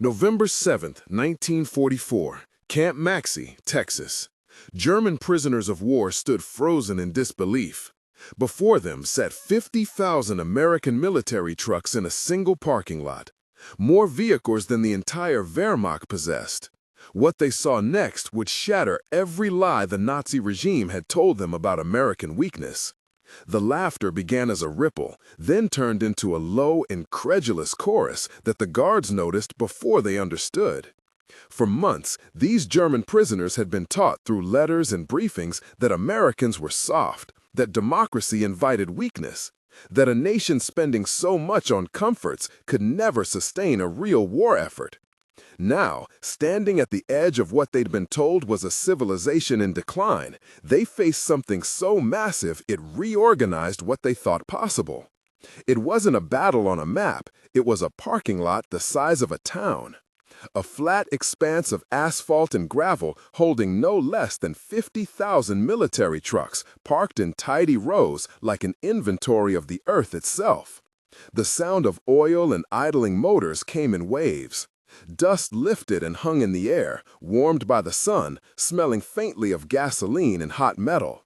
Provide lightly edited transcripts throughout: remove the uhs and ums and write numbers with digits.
November 7, 1944, Camp Maxey, Texas. German prisoners of war stood frozen in disbelief. Before them sat 50,000 American military trucks in a single parking lot, more vehicles than the entire Wehrmacht possessed. What they saw next would shatter every lie the Nazi regime had told them about American weakness. The laughter began as a ripple, then turned into a low, incredulous chorus that the guards noticed before they understood. For months, these German prisoners had been taught through letters and briefings that Americans were soft, that democracy invited weakness, that a nation spending so much on comforts could never sustain a real war effort. Now, standing at the edge of what they'd been told was a civilization in decline, they faced something so massive it reorganized what they thought possible. It wasn't a battle on a map, it was a parking lot the size of a town. A flat expanse of asphalt and gravel holding no less than 50,000 military trucks parked in tidy rows like an inventory of the earth itself. The sound of oil and idling motors came in waves. Dust lifted and hung in the air, warmed by the sun, smelling faintly of gasoline and hot metal.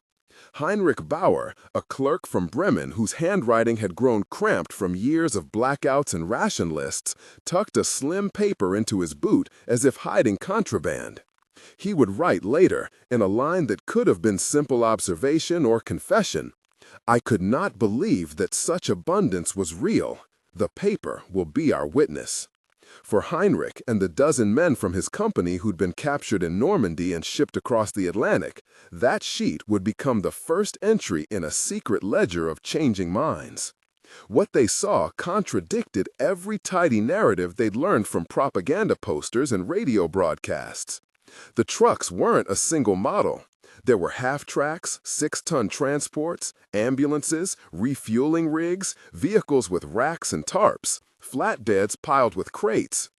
Heinrich Bauer, a clerk from Bremen whose handwriting had grown cramped from years of blackouts and ration lists, tucked a slim paper into his boot as if hiding contraband. He would write later, in a line that could have been simple observation or confession, "I could not believe that such abundance was real. The paper will be our witness." For Heinrich and the dozen men from his company who'd been captured in Normandy and shipped across the Atlantic, that sheet would become the first entry in a secret ledger of changing minds. What they saw contradicted every tidy narrative they'd learned from propaganda posters and radio broadcasts. The trucks weren't a single model. There were half-tracks, 6-ton transports, ambulances, refueling rigs, vehicles with racks and tarps, flatbeds piled with crates.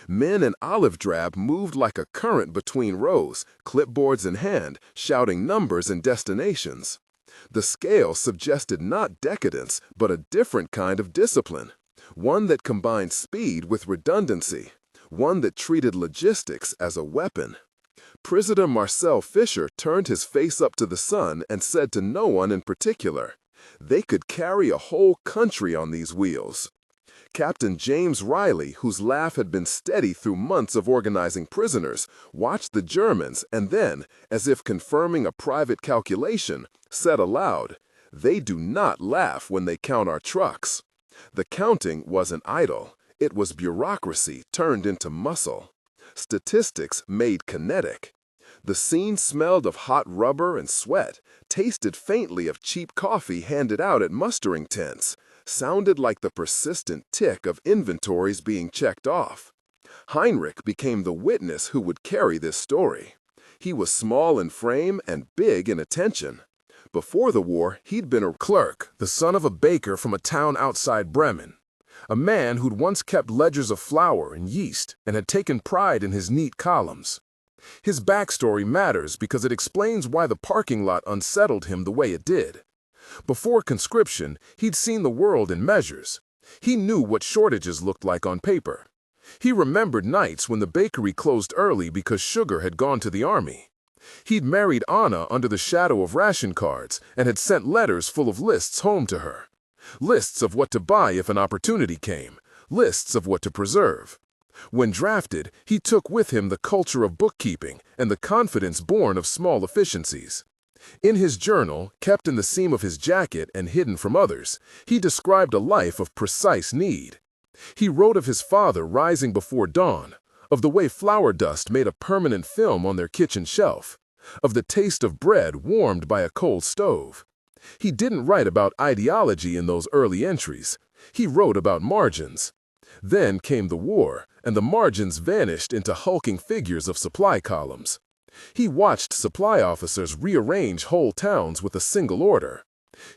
Men in olive drab moved like a current between rows, clipboards in hand, shouting numbers and destinations. The scale suggested not decadence, but a different kind of discipline, one that combined speed with redundancy, one that treated logistics as a weapon. Prisoner Marcel Fischer turned his face up to the sun and said to no one in particular, "They could carry a whole country on these wheels." Captain James Riley, whose laugh had been steady through months of organizing prisoners, watched the Germans and then, as if confirming a private calculation, said aloud, "They do not laugh when they count our trucks." The counting wasn't idle. It was bureaucracy turned into muscle. Statistics made kinetic. The scene smelled of hot rubber and sweat, tasted faintly of cheap coffee handed out at mustering tents, sounded like the persistent tick of inventories being checked off. Heinrich became the witness who would carry this story. He was small in frame and big in attention. Before the war, he'd been a clerk, the son of a baker from a town outside Bremen, a man who'd once kept ledgers of flour and yeast and had taken pride in his neat columns. His backstory matters because it explains why the parking lot unsettled him the way it did. Before conscription, he'd seen the world in measures. He knew what shortages looked like on paper. He remembered nights when the bakery closed early because sugar had gone to the army. He'd married Anna under the shadow of ration cards and had sent letters full of lists home to her. Lists of what to buy if an opportunity came, lists of what to preserve. When drafted, he took with him the culture of bookkeeping and the confidence born of small efficiencies. In his journal, kept in the seam of his jacket and hidden from others, he described a life of precise need. He wrote of his father rising before dawn, of the way flour dust made a permanent film on their kitchen shelf, of the taste of bread warmed by a cold stove. He didn't write about ideology in those early entries. He wrote about margins. Then came the war, and the margins vanished into hulking figures of supply columns. He watched supply officers rearrange whole towns with a single order.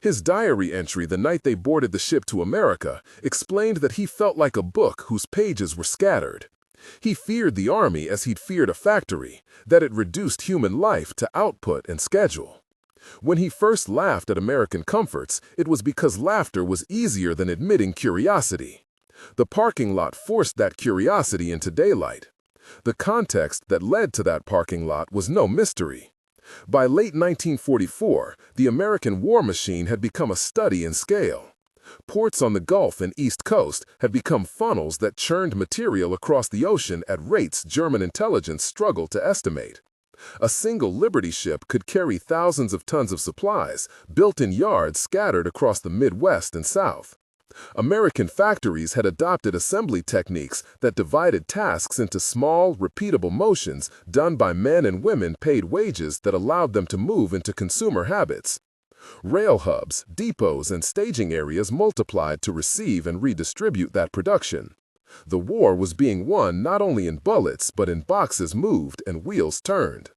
His diary entry the night they boarded the ship to America explained that he felt like a book whose pages were scattered. He feared the army as he'd feared a factory, that it reduced human life to output and schedule. When he first laughed at American comforts, it was because laughter was easier than admitting curiosity. The parking lot forced that curiosity into daylight. The context that led to that parking lot was no mystery. By late 1944, the American war machine had become a study in scale. Ports on the Gulf and East Coast had become funnels that churned material across the ocean at rates German intelligence struggled to estimate. A single Liberty ship could carry thousands of tons of supplies, built in yards scattered across the Midwest and South. American factories had adopted assembly techniques that divided tasks into small, repeatable motions done by men and women paid wages that allowed them to move into consumer habits. Rail hubs, depots, and staging areas multiplied to receive and redistribute that production. The war was being won not only in bullets but in boxes moved and wheels turned.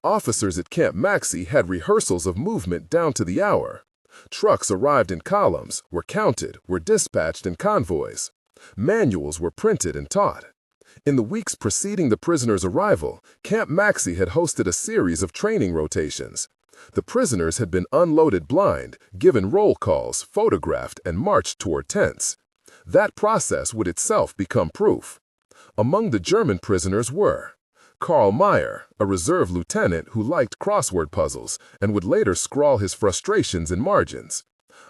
Officers at Camp Maxey had rehearsals of movement down to the hour. Trucks arrived in columns, were counted, were dispatched in convoys. Manuals were printed and taught. In the weeks preceding the prisoners' arrival, Camp Maxey had hosted a series of training rotations. The prisoners had been unloaded blind, given roll calls, photographed, and marched toward tents. That process would itself become proof. Among the German prisoners were Karl Meyer, a reserve lieutenant who liked crossword puzzles and would later scrawl his frustrations in margins.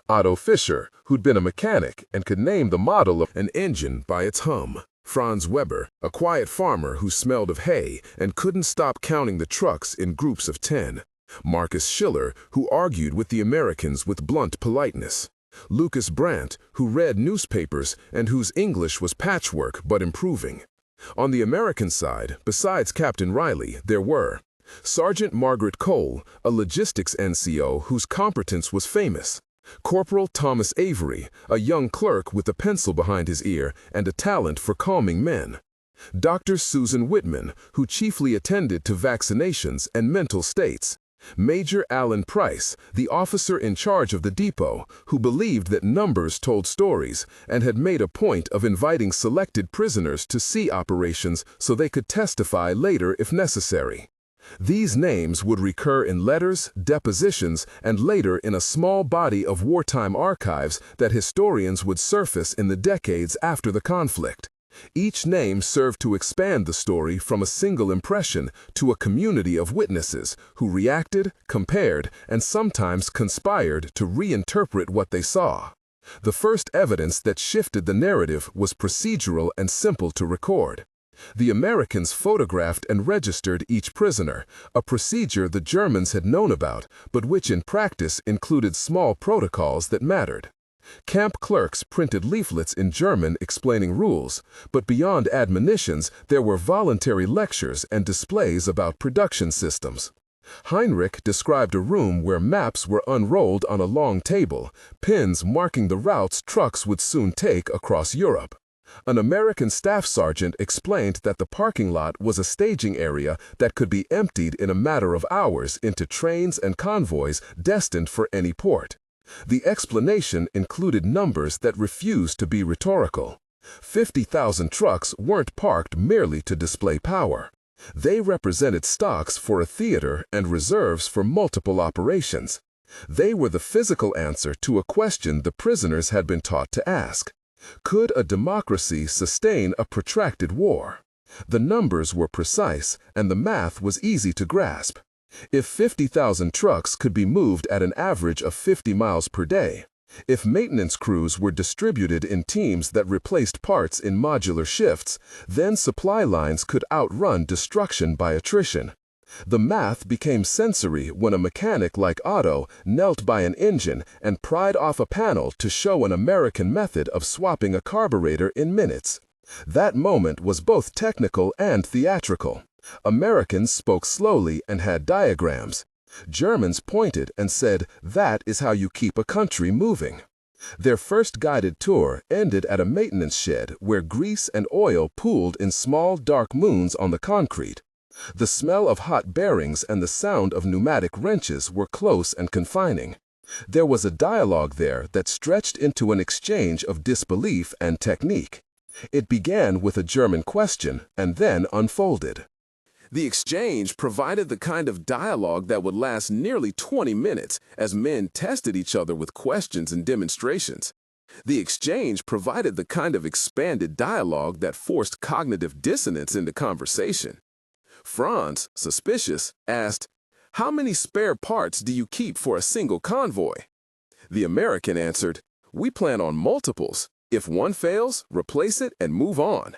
Otto Fischer, who'd been a mechanic and could name the model of an engine by its hum. Franz Weber, a quiet farmer who smelled of hay and couldn't stop counting the trucks in groups of 10. Marcus Schiller, who argued with the Americans with blunt politeness. Lucas Brandt, who read newspapers and whose English was patchwork but improving. On the American side, besides Captain Riley, there were Sergeant Margaret Cole, a logistics NCO whose competence was famous. Corporal Thomas Avery, a young clerk with a pencil behind his ear and a talent for calming men. Dr. Susan Whitman, who chiefly attended to vaccinations and mental states. Major Allen Price, the officer in charge of the depot, who believed that numbers told stories and had made a point of inviting selected prisoners to see operations so they could testify later if necessary. These names would recur in letters, depositions, and later in a small body of wartime archives that historians would surface in the decades after the conflict. Each name served to expand the story from a single impression to a community of witnesses who reacted, compared, and sometimes conspired to reinterpret what they saw. The first evidence that shifted the narrative was procedural and simple to record. The Americans photographed and registered each prisoner, a procedure the Germans had known about, but which in practice included small protocols that mattered. Camp clerks printed leaflets in German explaining rules, but beyond admonitions, there were voluntary lectures and displays about production systems. Heinrich described a room where maps were unrolled on a long table, pins marking the routes trucks would soon take across Europe. An American staff sergeant explained that the parking lot was a staging area that could be emptied in a matter of hours into trains and convoys destined for any port. The explanation included numbers that refused to be rhetorical. 50,000 trucks weren't parked merely to display power. They represented stocks for a theater and reserves for multiple operations. They were the physical answer to a question the prisoners had been taught to ask. Could a democracy sustain a protracted war? The numbers were precise, and the math was easy to grasp. If 50,000 trucks could be moved at an average of 50 miles per day, if maintenance crews were distributed in teams that replaced parts in modular shifts, then supply lines could outrun destruction by attrition. The math became sensory when a mechanic like Otto knelt by an engine and pried off a panel to show an American method of swapping a carburetor in minutes. That moment was both technical and theatrical. Americans spoke slowly and had diagrams. Germans pointed and said, "That is how you keep a country moving." Their first guided tour ended at a maintenance shed where grease and oil pooled in small dark moons on the concrete. The smell of hot bearings and the sound of pneumatic wrenches were close and confining. There was a dialogue there that stretched into an exchange of disbelief and technique. It began with a German question and then unfolded. The exchange provided the kind of dialogue that would last nearly 20 minutes as men tested each other with questions and demonstrations. The exchange provided the kind of expanded dialogue that forced cognitive dissonance into conversation. Franz, suspicious, asked, "How many spare parts do you keep for a single convoy?" The American answered, "We plan on multiples. If one fails, replace it and move on."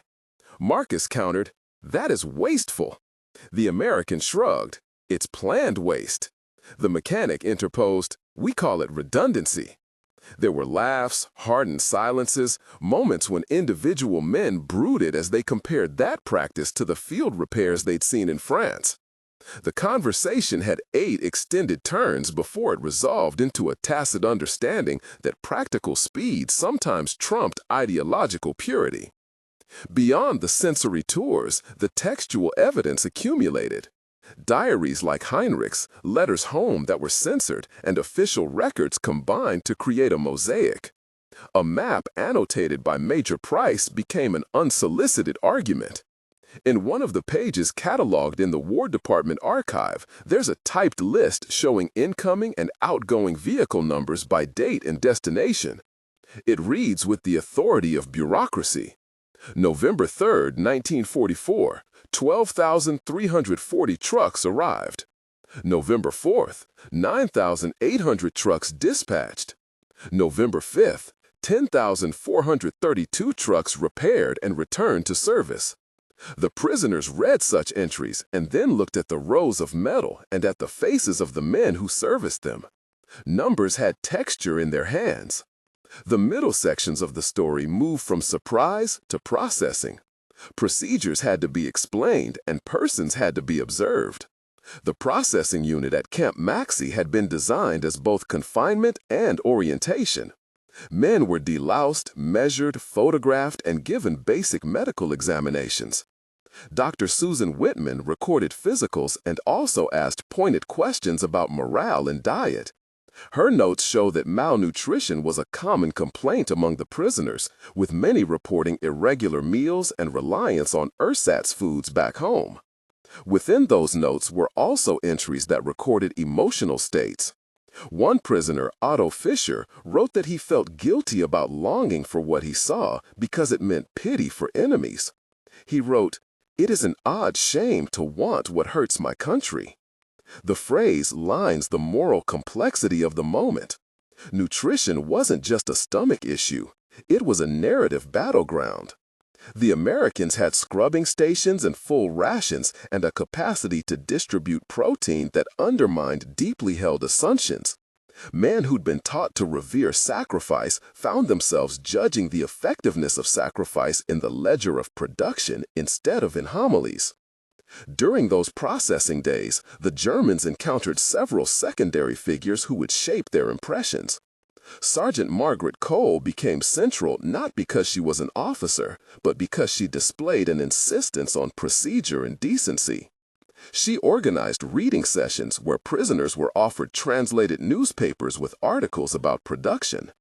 Marcus countered, "That is wasteful." The American shrugged, "It's planned waste." The mechanic interposed, "We call it redundancy." There were laughs, hardened silences, moments when individual men brooded as they compared that practice to the field repairs they'd seen in France. The conversation had 8 extended turns before it resolved into a tacit understanding that practical speed sometimes trumped ideological purity. Beyond the sensory tours, the textual evidence accumulated. Diaries like Heinrich's, letters home that were censored, and official records combined to create a mosaic. A map annotated by Major Price became an unsolicited argument. In one of the pages cataloged in the War Department archive, there's a typed list showing incoming and outgoing vehicle numbers by date and destination. It reads with the authority of bureaucracy. November 3, 1944, 12,340 trucks arrived. November 4th, 9,800 trucks dispatched. November 5th, 10,432 trucks repaired and returned to service. The prisoners read such entries and then looked at the rows of metal and at the faces of the men who serviced them. Numbers had texture in their hands. The middle sections of the story moved from surprise to processing. Procedures had to be explained and persons had to be observed. The processing unit at Camp Maxey had been designed as both confinement and orientation. Men were deloused, measured, photographed, and given basic medical examinations. Dr. Susan Whitman recorded physicals and also asked pointed questions about morale and diet. Her notes show that malnutrition was a common complaint among the prisoners, with many reporting irregular meals and reliance on ersatz foods back home. Within those notes were also entries that recorded emotional states. One prisoner, Otto Fischer, wrote that he felt guilty about longing for what he saw because it meant pity for enemies. He wrote, "It is an odd shame to want what hurts my country." The phrase lines the moral complexity of the moment. Nutrition wasn't just a stomach issue, it was a narrative battleground. The Americans had scrubbing stations and full rations and a capacity to distribute protein that undermined deeply held assumptions. Men who'd been taught to revere sacrifice found themselves judging the effectiveness of sacrifice in the ledger of production instead of in homilies. During those processing days, the Germans encountered several secondary figures who would shape their impressions. Sergeant Margaret Cole became central not because she was an officer, but because she displayed an insistence on procedure and decency. She organized reading sessions where prisoners were offered translated newspapers with articles about production.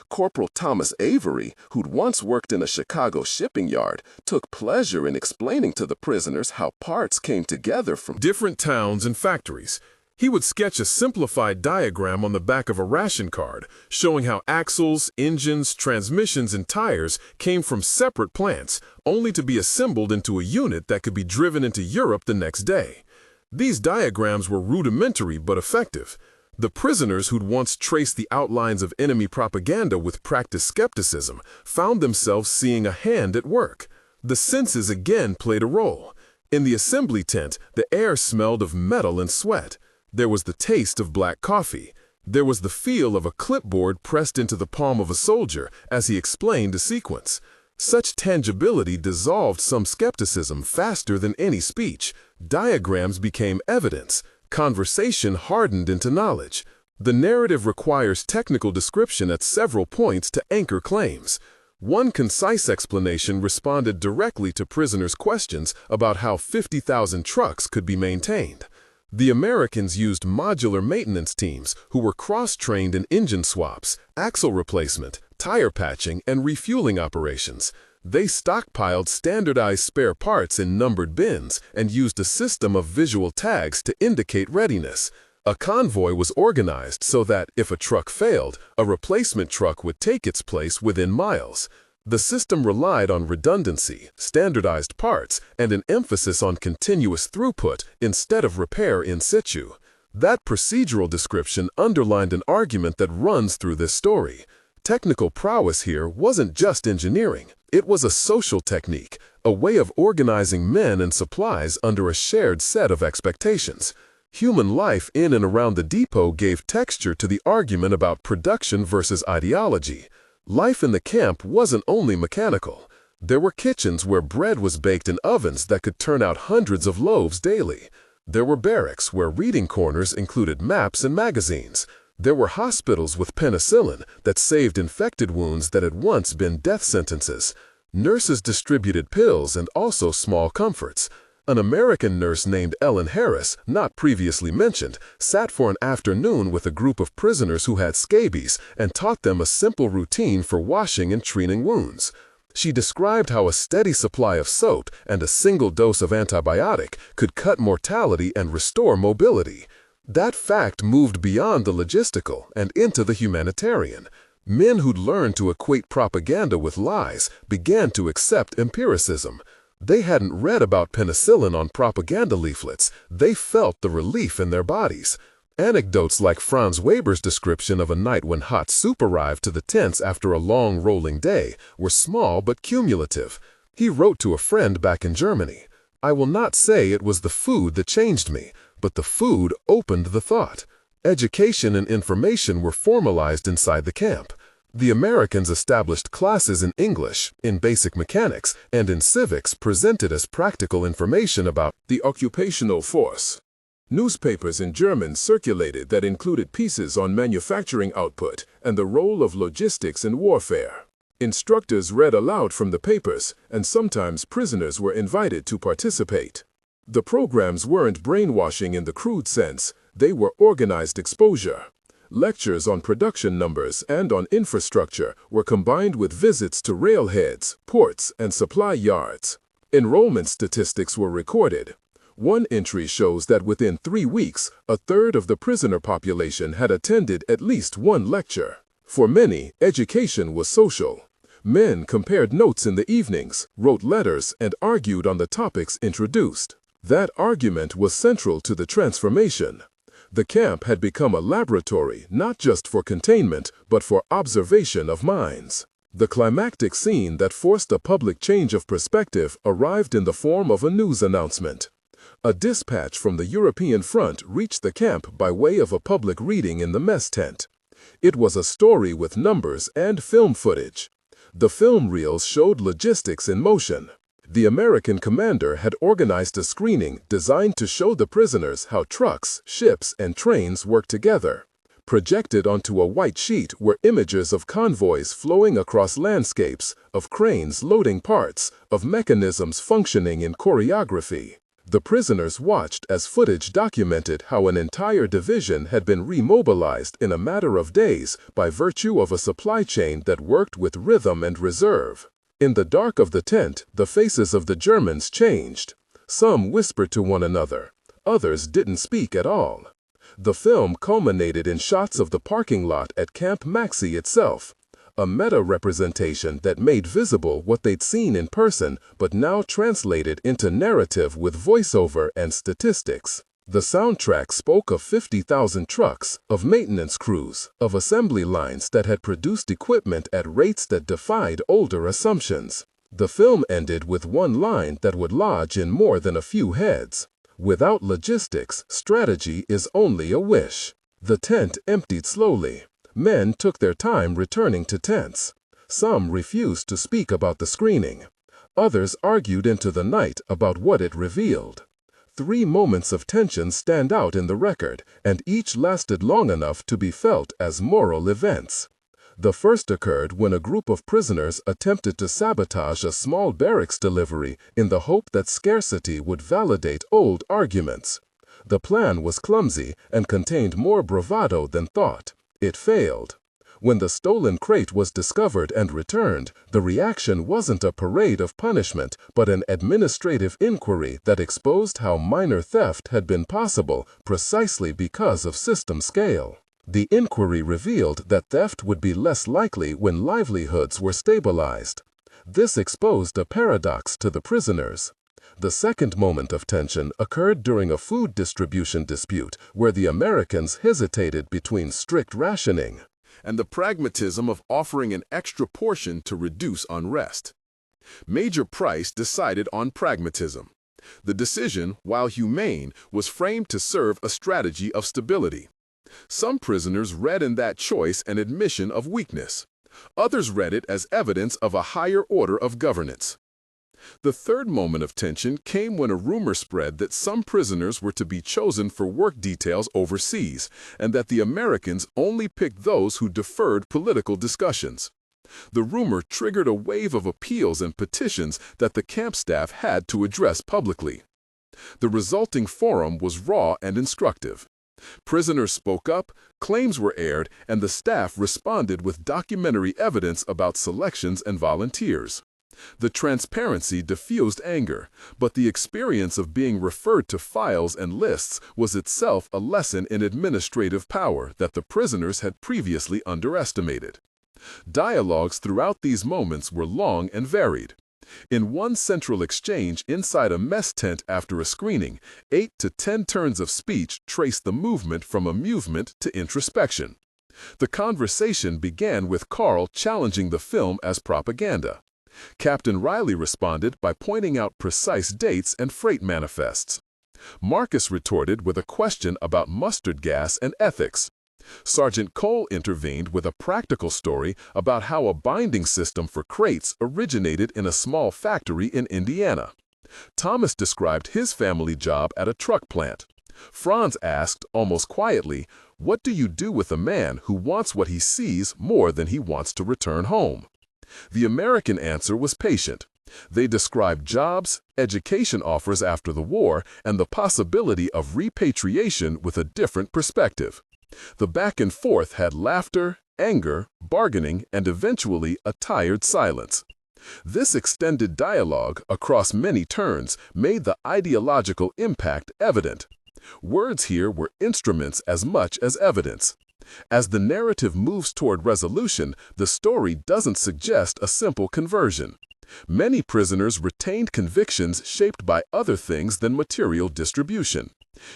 Corporal Thomas Avery, who'd once worked in a Chicago shipping yard, took pleasure in explaining to the prisoners how parts came together from different towns and factories. He would sketch a simplified diagram on the back of a ration card, showing how axles, engines, transmissions, and tires came from separate plants, only to be assembled into a unit that could be driven into Europe the next day. These diagrams were rudimentary but effective. The prisoners who'd once traced the outlines of enemy propaganda with practiced skepticism found themselves seeing a hand at work. The senses again played a role. In the assembly tent, the air smelled of metal and sweat. There was the taste of black coffee. There was the feel of a clipboard pressed into the palm of a soldier as he explained a sequence. Such tangibility dissolved some skepticism faster than any speech. Diagrams became evidence. Conversation hardened into knowledge. The narrative requires technical description at several points to anchor claims. One concise explanation responded directly to prisoners' questions about how 50,000 trucks could be maintained. The Americans used modular maintenance teams who were cross-trained in engine swaps, axle replacement, tire patching, and refueling operations. They stockpiled standardized spare parts in numbered bins and used a system of visual tags to indicate readiness. A convoy was organized so that, if a truck failed, a replacement truck would take its place within miles. The system relied on redundancy, standardized parts, and an emphasis on continuous throughput instead of repair in situ. That procedural description underlined an argument that runs through this story. Technical prowess here wasn't just engineering. It was a social technique, a way of organizing men and supplies under a shared set of expectations. Human life in and around the depot gave texture to the argument about production versus ideology. Life in the camp wasn't only mechanical. There were kitchens where bread was baked in ovens that could turn out hundreds of loaves daily. There were barracks where reading corners included maps and magazines. There were hospitals with penicillin that saved infected wounds that had once been death sentences. Nurses distributed pills and also small comforts. An American nurse named Ellen Harris, not previously mentioned, sat for an afternoon with a group of prisoners who had scabies and taught them a simple routine for washing and treating wounds. She described how a steady supply of soap and a single dose of antibiotic could cut mortality and restore mobility. That fact moved beyond the logistical and into the humanitarian. Men who'd learned to equate propaganda with lies began to accept empiricism. They hadn't read about penicillin on propaganda leaflets. They felt the relief in their bodies. Anecdotes like Franz Weber's description of a night when hot soup arrived to the tents after a long rolling day were small but cumulative. He wrote to a friend back in Germany, "I will not say it was the food that changed me, but the food opened the thought." Education and information were formalized inside the camp. The Americans established classes in English, in basic mechanics, and in civics presented as practical information about the occupational force. Newspapers in German circulated that included pieces on manufacturing output and the role of logistics in warfare. Instructors read aloud from the papers, and sometimes prisoners were invited to participate. The programs weren't brainwashing in the crude sense, they were organized exposure. Lectures on production numbers and on infrastructure were combined with visits to railheads, ports, and supply yards. Enrollment statistics were recorded. One entry shows that within 3 weeks, a third of the prisoner population had attended at least one lecture. For many, education was social. Men compared notes in the evenings, wrote letters, and argued on the topics introduced. That argument was central to the transformation. The camp had become a laboratory not just for containment, but for observation of minds. The climactic scene that forced a public change of perspective arrived in the form of a news announcement. A dispatch from the European front reached the camp by way of a public reading in the mess tent. It was a story with numbers and film footage. The film reels showed logistics in motion. The American commander had organized a screening designed to show the prisoners how trucks, ships, and trains work together. Projected onto a white sheet were images of convoys flowing across landscapes, of cranes loading parts, of mechanisms functioning in choreography. The prisoners watched as footage documented how an entire division had been remobilized in a matter of days by virtue of a supply chain that worked with rhythm and reserve. In the dark of the tent, the faces of the Germans changed. Some whispered to one another. Others didn't speak at all. The film culminated in shots of the parking lot at Camp Maxey itself, a meta-representation that made visible what they'd seen in person but now translated into narrative with voiceover and statistics. The soundtrack spoke of 50,000 trucks, of maintenance crews, of assembly lines that had produced equipment at rates that defied older assumptions. The film ended with one line that would lodge in more than a few heads. Without logistics, strategy is only a wish. The tent emptied slowly. Men took their time returning to tents. Some refused to speak about the screening. Others argued into the night about what it revealed. 3 moments of tension stand out in the record, and each lasted long enough to be felt as moral events. The first occurred when a group of prisoners attempted to sabotage a small barracks delivery in the hope that scarcity would validate old arguments. The plan was clumsy and contained more bravado than thought. It failed. When the stolen crate was discovered and returned, the reaction wasn't a parade of punishment, but an administrative inquiry that exposed how minor theft had been possible precisely because of system scale. The inquiry revealed that theft would be less likely when livelihoods were stabilized. This exposed a paradox to the prisoners. The second moment of tension occurred during a food distribution dispute where the Americans hesitated between strict rationing and the pragmatism of offering an extra portion to reduce unrest. Major Price decided on pragmatism. The decision, while humane, was framed to serve a strategy of stability. Some prisoners read in that choice an admission of weakness. Others read it as evidence of a higher order of governance. The third moment of tension came when a rumor spread that some prisoners were to be chosen for work details overseas, and that the Americans only picked those who deferred political discussions. The rumor triggered a wave of appeals and petitions that the camp staff had to address publicly. The resulting forum was raw and instructive. Prisoners spoke up, claims were aired, and the staff responded with documentary evidence about selections and volunteers. The transparency diffused anger, but the experience of being referred to files and lists was itself a lesson in administrative power that the prisoners had previously underestimated. Dialogues throughout these moments were long and varied. In one central exchange inside a mess tent after a screening, 8 to 10 turns of speech traced the movement from amusement to introspection. The conversation began with Carl challenging the film as propaganda. Captain Riley responded by pointing out precise dates and freight manifests. Marcus retorted with a question about mustard gas and ethics. Sergeant Cole intervened with a practical story about how a binding system for crates originated in a small factory in Indiana. Thomas described his family job at a truck plant. Franz asked, almost quietly, "What do you do with a man who wants what he sees more than he wants to return home?" The American answer was patient. They described jobs, education offers after the war, and the possibility of repatriation with a different perspective. The back and forth had laughter, anger, bargaining, and eventually a tired silence. This extended dialogue, across many turns, made the ideological impact evident. Words here were instruments as much as evidence. As the narrative moves toward resolution, the story doesn't suggest a simple conversion. Many prisoners retained convictions shaped by other things than material distribution.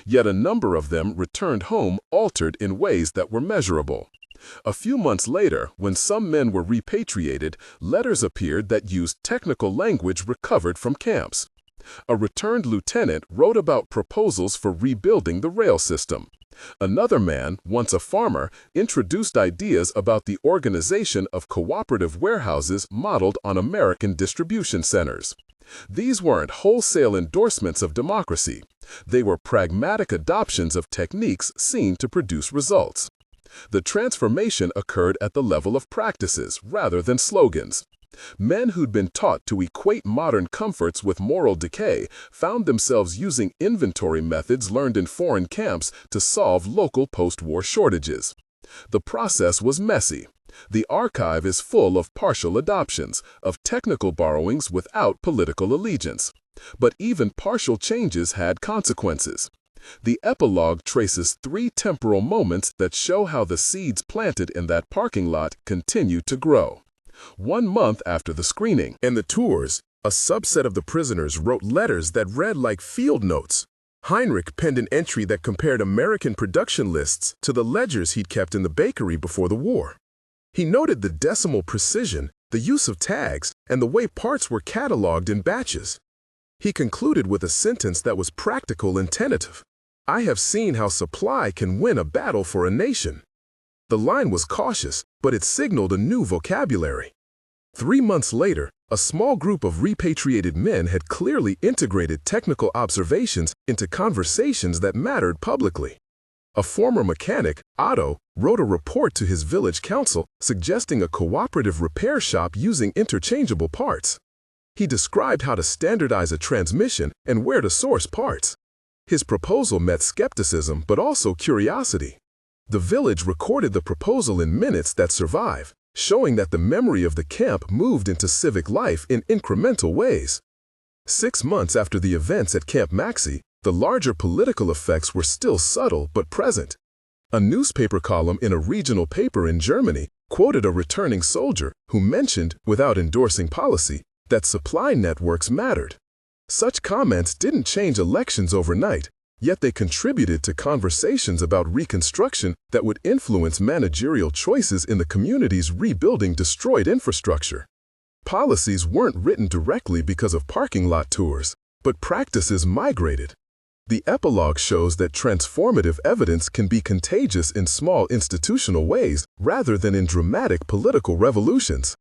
Yet a number of them returned home altered in ways that were measurable. A few months later, when some men were repatriated, letters appeared that used technical language recovered from camps. A returned lieutenant wrote about proposals for rebuilding the rail system. Another man, once a farmer, introduced ideas about the organization of cooperative warehouses modeled on American distribution centers. These weren't wholesale endorsements of democracy. They were pragmatic adoptions of techniques seen to produce results. The transformation occurred at the level of practices rather than slogans. Men who'd been taught to equate modern comforts with moral decay found themselves using inventory methods learned in foreign camps to solve local post-war shortages. The process was messy. The archive is full of partial adoptions, of technical borrowings without political allegiance. But even partial changes had consequences. The epilogue traces 3 temporal moments that show how the seeds planted in that parking lot continue to grow. 1 month after the screening and the tours, a subset of the prisoners wrote letters that read like field notes. Heinrich penned an entry that compared American production lists to the ledgers he'd kept in the bakery before the war. He noted the decimal precision, the use of tags, and the way parts were cataloged in batches. He concluded with a sentence that was practical and tentative. "I have seen how supply can win a battle for a nation." The line was cautious, but it signaled a new vocabulary. 3 months later, a small group of repatriated men had clearly integrated technical observations into conversations that mattered publicly. A former mechanic, Otto, wrote a report to his village council suggesting a cooperative repair shop using interchangeable parts. He described how to standardize a transmission and where to source parts. His proposal met skepticism but also curiosity. The village recorded the proposal in minutes that survive, showing that the memory of the camp moved into civic life in incremental ways. 6 months after the events at Camp Maxey, the larger political effects were still subtle but present. A newspaper column in a regional paper in Germany quoted a returning soldier who mentioned, without endorsing policy, that supply networks mattered. Such comments didn't change elections overnight, yet they contributed to conversations about reconstruction that would influence managerial choices in the communities rebuilding destroyed infrastructure. Policies weren't written directly because of parking lot tours, but practices migrated. The epilogue shows that transformative evidence can be contagious in small institutional ways rather than in dramatic political revolutions.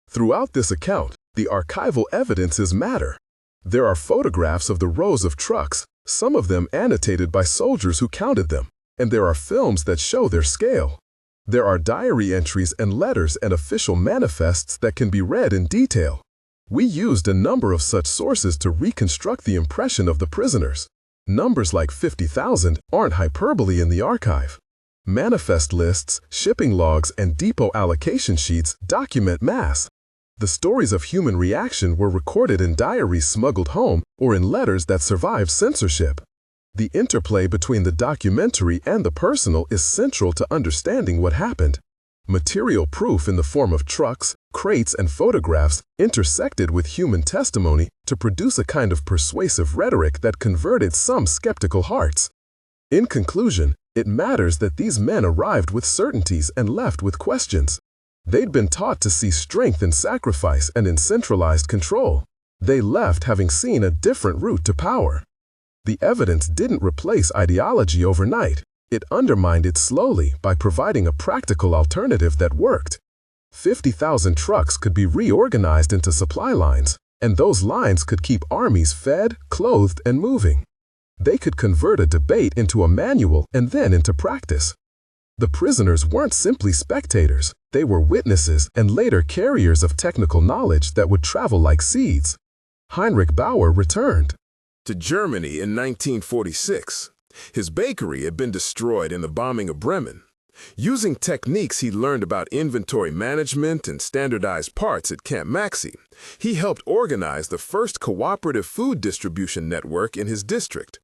Throughout this account, the archival evidences matter. There are photographs of the rows of trucks, some of them annotated by soldiers who counted them, and there are films that show their scale. There are diary entries and letters and official manifests that can be read in detail. We used a number of such sources to reconstruct the impression of the prisoners. Numbers like 50,000 aren't hyperbole in the archive. Manifest lists, shipping logs, and depot allocation sheets document mass. The stories of human reaction were recorded in diaries smuggled home or in letters that survived censorship. The interplay between the documentary and the personal is central to understanding what happened. Material proof in the form of trucks, crates, and photographs intersected with human testimony to produce a kind of persuasive rhetoric that converted some skeptical hearts. In conclusion, it matters that these men arrived with certainties and left with questions. They'd been taught to see strength in sacrifice and in centralized control. They left having seen a different route to power. The evidence didn't replace ideology overnight. It undermined it slowly by providing a practical alternative that worked. 50,000 trucks could be reorganized into supply lines, and those lines could keep armies fed, clothed, and moving. They could convert a debate into a manual and then into practice. The prisoners weren't simply spectators, they were witnesses and later carriers of technical knowledge that would travel like seeds. Heinrich Bauer returned to Germany in 1946. His bakery had been destroyed in the bombing of Bremen. Using techniques he learned about inventory management and standardized parts at Camp Maxey, he helped organize the first cooperative food distribution network in his district.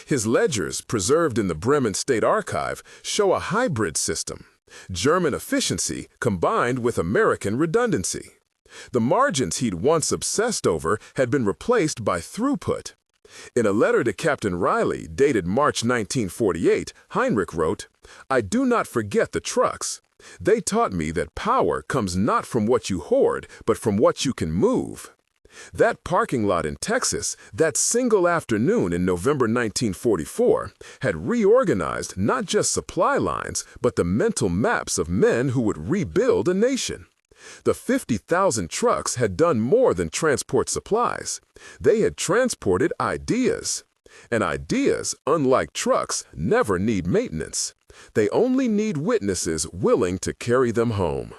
His ledgers, preserved in the Bremen State Archive, show a hybrid system, German efficiency combined with American redundancy. The margins he'd once obsessed over had been replaced by throughput. In a letter to Captain Riley, dated March 1948, Heinrich wrote, "I do not forget the trucks. They taught me that power comes not from what you hoard, but from what you can move." That parking lot in Texas, that single afternoon in November 1944, had reorganized not just supply lines, but the mental maps of men who would rebuild a nation. The 50,000 trucks had done more than transport supplies. They had transported ideas. And ideas, unlike trucks, never need maintenance. They only need witnesses willing to carry them home.